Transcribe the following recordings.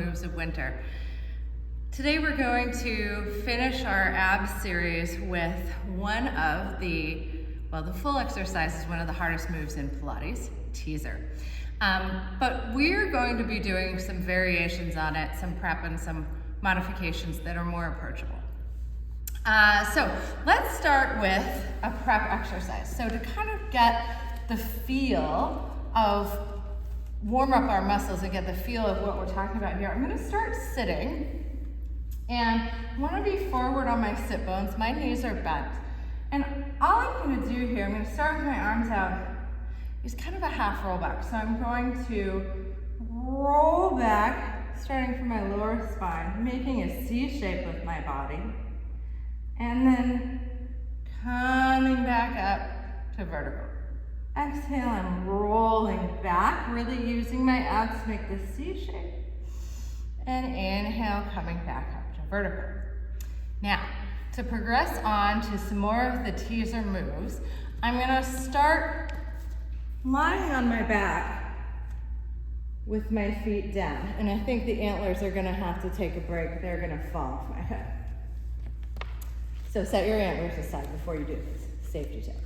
moves of winter. Today we're going to finish our abs series with one of the full exercise is one of the hardest moves in Pilates, teaser. But we're going to be doing some variations on it, some prep and some modifications that are more approachable. So let's start with a prep exercise. So to kind of get the feel of, warm up our muscles and get the feel of what we're talking about here, I'm gonna start sitting, and I wanna be forward on my sit bones. My knees are bent. And all I'm gonna do here, I'm gonna start with my arms out, is kind of a half roll back. So I'm going to roll back, starting from my lower spine, making a C shape with my body, and then coming back up to vertical. Exhale, I'm rolling back, really using my abs to make this C shape. And inhale, coming back up to vertical. Now, to progress on to some more of the teaser moves, I'm gonna start lying on my back with my feet down. And I think the antlers are gonna have to take a break. They're gonna fall off my head. So set your antlers aside before you do this, safety tip.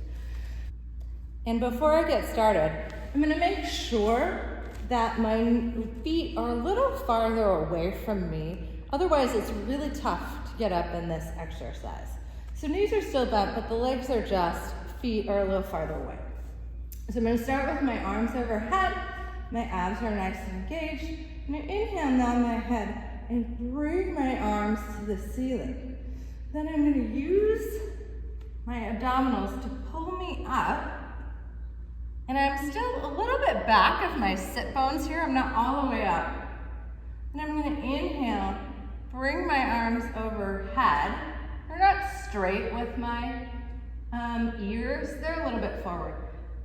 And before I get started, I'm gonna make sure that my feet are a little farther away from me. Otherwise, it's really tough to get up in this exercise. So knees are still bent, but the legs are just, feet are a little farther away. So I'm gonna start with my arms overhead. My abs are nice and engaged. I'm gonna inhale, nod my head, and bring my arms to the ceiling. Then I'm gonna use my abdominals to pull me up. And I'm still a little bit back of my sit bones here. I'm not all the way up. And I'm gonna inhale, bring my arms overhead. They're not straight with my ears. They're a little bit forward.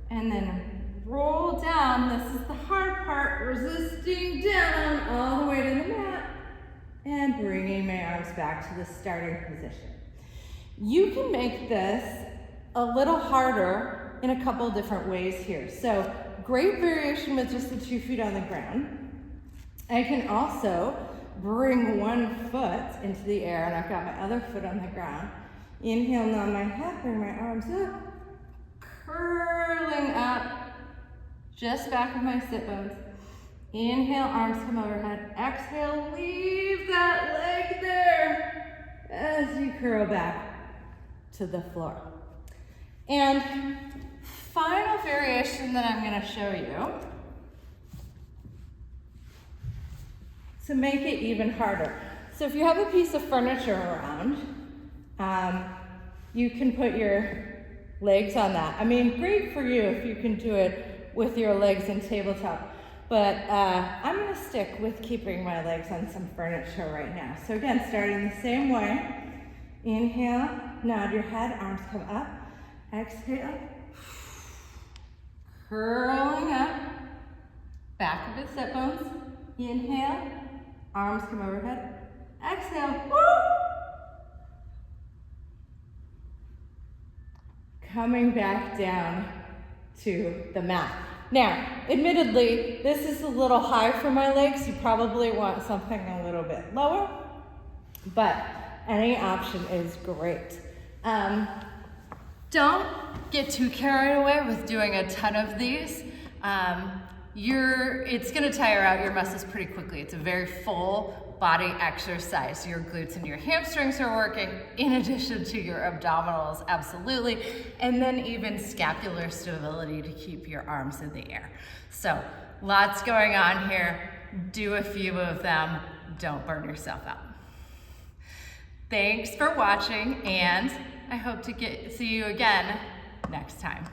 And then roll down. This is the hard part, resisting down all the way to the mat. And bringing my arms back to the starting position. You can make this a little harder in a couple of different ways here. So great variation with just the 2 feet on the ground. I can also bring one foot into the air, and I've got my other foot on the ground. Inhale, nod my head, bring my arms up, curling up, just back of my sit bones. Inhale, arms come overhead. Exhale, leave that leg there as you curl back to the floor. And final variation that I'm gonna show you to make it even harder. So if you have a piece of furniture around, you can put your legs on that. I mean, great for you if you can do it with your legs in tabletop. But I'm gonna stick with keeping my legs on some furniture right now. So again, starting the same way. Inhale, nod your head, arms come up. Exhale, curling up, back of the sit bones. Inhale, arms come overhead. Exhale, woo! Coming back down to the mat. Now, admittedly, this is a little high for my legs. You probably want something a little bit lower, but any option is great. Don't get too carried away with doing a ton of these. It's gonna tire out your muscles pretty quickly. It's a very full body exercise. Your glutes and your hamstrings are working in addition to your abdominals, absolutely. And then even scapular stability to keep your arms in the air. So lots going on here. Do a few of them. Don't burn yourself out. Thanks for watching, and I hope to see you again next time.